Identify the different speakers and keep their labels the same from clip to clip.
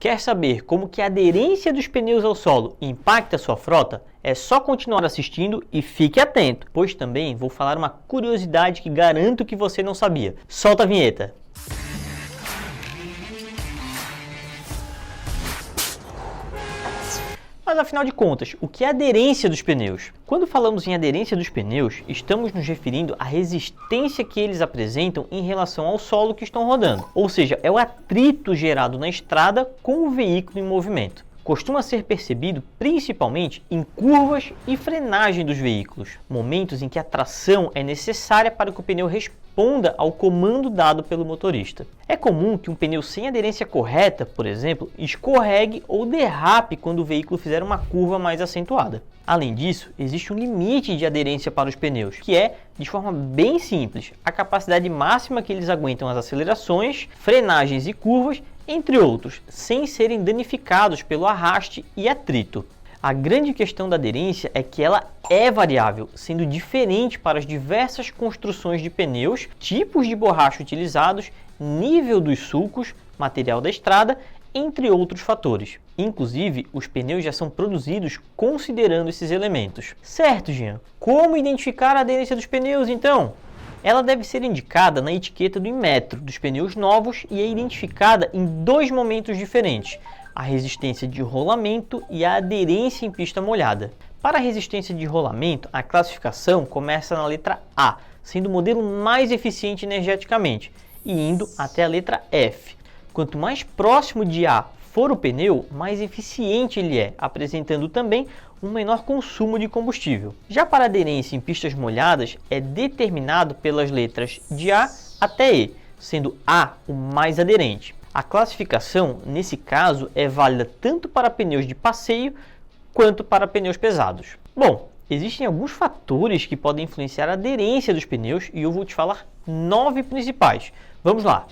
Speaker 1: Quer saber como que a aderência dos pneus ao solo impacta a sua frota? É só continuar assistindo e fique atento, pois também vou falar uma curiosidade que garanto que você não sabia. Solta a vinheta! Mas afinal de contas, o que é a aderência dos pneus? Quando falamos em aderência dos pneus, estamos nos referindo à resistência que eles apresentam em relação ao solo que estão rodando. Ou seja, é o atrito gerado na estrada com o veículo em movimento. Costuma ser percebido principalmente em curvas e frenagem dos veículos, momentos em que a tração é necessária para que o pneu responda ao comando dado pelo motorista. É comum que um pneu sem aderência correta, por exemplo, escorregue ou derrape quando o veículo fizer uma curva mais acentuada. Além disso, existe um limite de aderência para os pneus, que é, de forma bem simples, a capacidade máxima que eles aguentam as acelerações, frenagens e curvas, entre outros, sem serem danificados pelo arraste e atrito. A grande questão da aderência é que ela é variável, sendo diferente para as diversas construções de pneus, tipos de borracha utilizados, nível dos sulcos, material da estrada, entre outros fatores. Inclusive, os pneus já são produzidos considerando esses elementos. Certo, Jean? Como identificar a aderência dos pneus, então? Ela deve ser indicada na etiqueta do Inmetro dos pneus novos e é identificada em dois momentos diferentes: a resistência de rolamento e a aderência em pista molhada. Para a resistência de rolamento, a classificação começa na letra A, sendo o modelo mais eficiente energeticamente, e indo até a letra F. Quanto mais próximo de A for o pneu, mais eficiente ele é, apresentando também um menor consumo de combustível. Já para a aderência em pistas molhadas, é determinado pelas letras de A até E, sendo A o mais aderente. A classificação, nesse caso, é válida tanto para pneus de passeio quanto para pneus pesados. Bom, existem alguns fatores que podem influenciar a aderência dos pneus e eu vou te falar 9 principais. Vamos lá!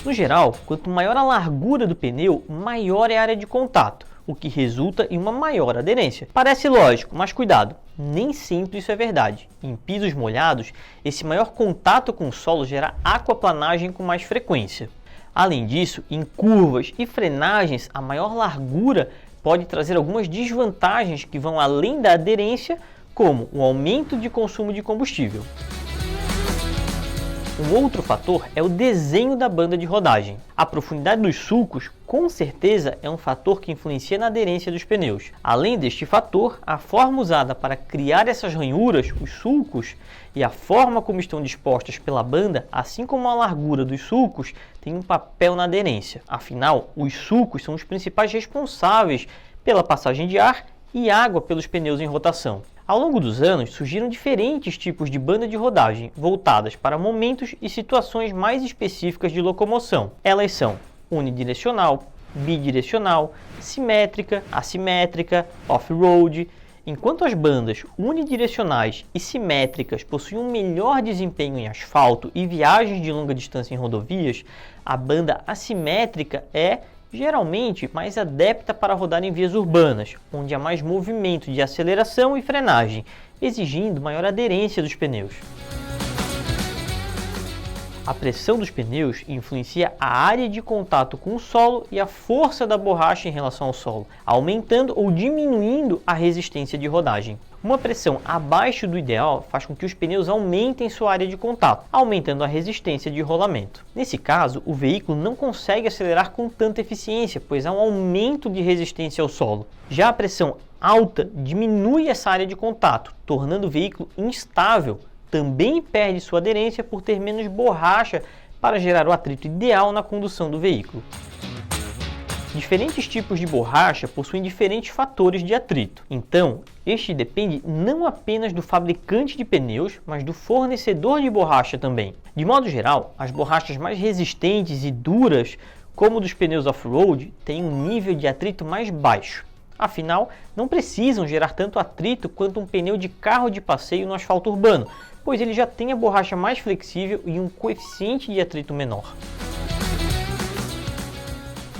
Speaker 1: No geral, quanto maior a largura do pneu, maior é a área de contato, o que resulta em uma maior aderência. Parece lógico, mas cuidado, nem sempre isso é verdade. Em pisos molhados, esse maior contato com o solo gera aquaplanagem com mais frequência. Além disso, em curvas e frenagens, a maior largura pode trazer algumas desvantagens que vão além da aderência, como o aumento de consumo de combustível. Um outro fator é o desenho da banda de rodagem. A profundidade dos sulcos, com certeza, é um fator que influencia na aderência dos pneus. Além deste fator, a forma usada para criar essas ranhuras, os sulcos, e a forma como estão dispostas pela banda, assim como a largura dos sulcos, tem um papel na aderência. Afinal, os sulcos são os principais responsáveis pela passagem de ar e água pelos pneus em rotação. Ao longo dos anos, surgiram diferentes tipos de banda de rodagem, voltadas para momentos e situações mais específicas de locomoção. Elas são unidirecional, bidirecional, simétrica, assimétrica, off-road. Enquanto as bandas unidirecionais e simétricas possuem um melhor desempenho em asfalto e viagens de longa distância em rodovias, a banda assimétrica é geralmente mais adepta para rodar em vias urbanas, onde há mais movimento de aceleração e frenagem, exigindo maior aderência dos pneus. A pressão dos pneus influencia a área de contato com o solo e a força da borracha em relação ao solo, aumentando ou diminuindo a resistência de rodagem. Uma pressão abaixo do ideal faz com que os pneus aumentem sua área de contato, aumentando a resistência de rolamento. Nesse caso, o veículo não consegue acelerar com tanta eficiência, pois há um aumento de resistência ao solo. Já a pressão alta diminui essa área de contato, tornando o veículo instável. Também perde sua aderência por ter menos borracha para gerar o atrito ideal na condução do veículo. Diferentes tipos de borracha possuem diferentes fatores de atrito. Então, este depende não apenas do fabricante de pneus, mas do fornecedor de borracha também. De modo geral, as borrachas mais resistentes e duras, como dos pneus off-road, têm um nível de atrito mais baixo. Afinal, não precisam gerar tanto atrito quanto um pneu de carro de passeio no asfalto urbano, pois ele já tem a borracha mais flexível e um coeficiente de atrito menor.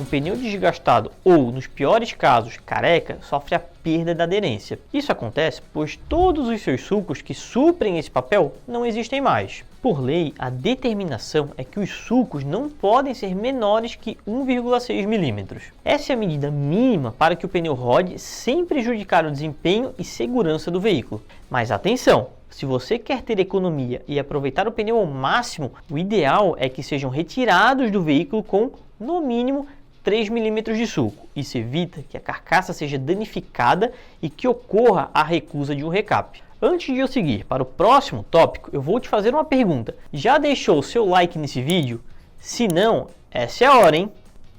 Speaker 1: Um pneu desgastado ou, nos piores casos, careca, sofre a perda da aderência. Isso acontece pois todos os seus sulcos que suprem esse papel não existem mais. Por lei, a determinação é que os sulcos não podem ser menores que 1,6 milímetros. Essa é a medida mínima para que o pneu rode sem prejudicar o desempenho e segurança do veículo. Mas atenção! Se você quer ter economia e aproveitar o pneu ao máximo, o ideal é que sejam retirados do veículo com, no mínimo, 3 milímetros de sulco. Isso evita que a carcaça seja danificada e que ocorra a recusa de um recap. Antes de eu seguir para o próximo tópico, eu vou te fazer uma pergunta. Já deixou o seu like nesse vídeo? Se não, essa é a hora, hein?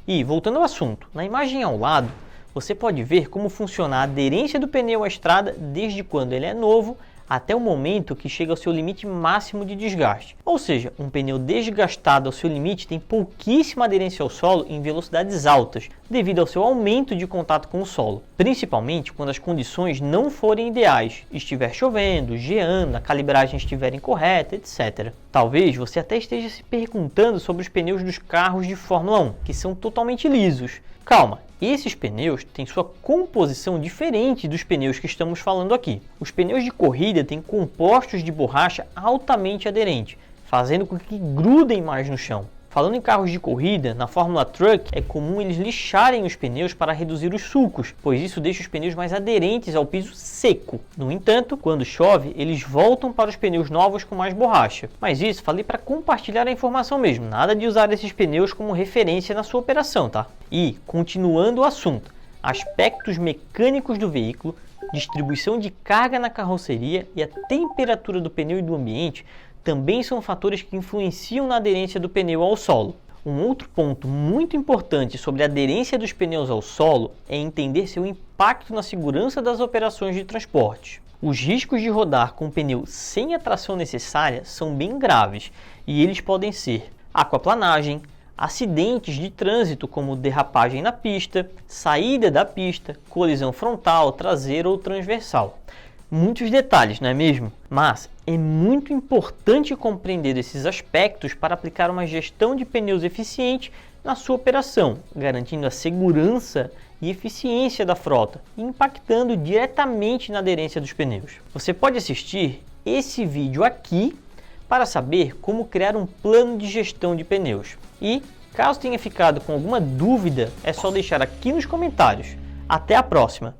Speaker 1: E, voltando ao assunto, na imagem ao lado, você pode ver como funciona a aderência do pneu à estrada desde quando ele é novo até o momento que chega ao seu limite máximo de desgaste. Ou seja, um pneu desgastado ao seu limite tem pouquíssima aderência ao solo em velocidades altas, devido ao seu aumento de contato com o solo, principalmente quando as condições não forem ideais, estiver chovendo, geando, a calibragem estiver incorreta, etc. Talvez você até esteja se perguntando sobre os pneus dos carros de Fórmula 1, que são totalmente lisos. Calma, esses pneus têm sua composição diferente dos pneus que estamos falando aqui. Os pneus de corrida têm compostos de borracha altamente aderente, fazendo com que grudem mais no chão. Falando em carros de corrida, na Fórmula Truck é comum eles lixarem os pneus para reduzir os sulcos, pois isso deixa os pneus mais aderentes ao piso seco. No entanto, quando chove, eles voltam para os pneus novos com mais borracha. Mas isso falei para compartilhar a informação mesmo, nada de usar esses pneus como referência na sua operação, tá? E, continuando o assunto, aspectos mecânicos do veículo, distribuição de carga na carroceria e a temperatura do pneu e do ambiente também são fatores que influenciam na aderência do pneu ao solo. Um outro ponto muito importante sobre a aderência dos pneus ao solo é entender seu impacto na segurança das operações de transporte. Os riscos de rodar com pneu sem a tração necessária são bem graves e eles podem ser aquaplanagem, acidentes de trânsito como derrapagem na pista, saída da pista, colisão frontal, traseira ou transversal. Muitos detalhes, não é mesmo? Mas é muito importante compreender esses aspectos para aplicar uma gestão de pneus eficiente na sua operação, garantindo a segurança e eficiência da frota e impactando diretamente na aderência dos pneus. Você pode assistir esse vídeo aqui para saber como criar um plano de gestão de pneus. E, caso tenha ficado com alguma dúvida, é só deixar aqui nos comentários. Até a próxima!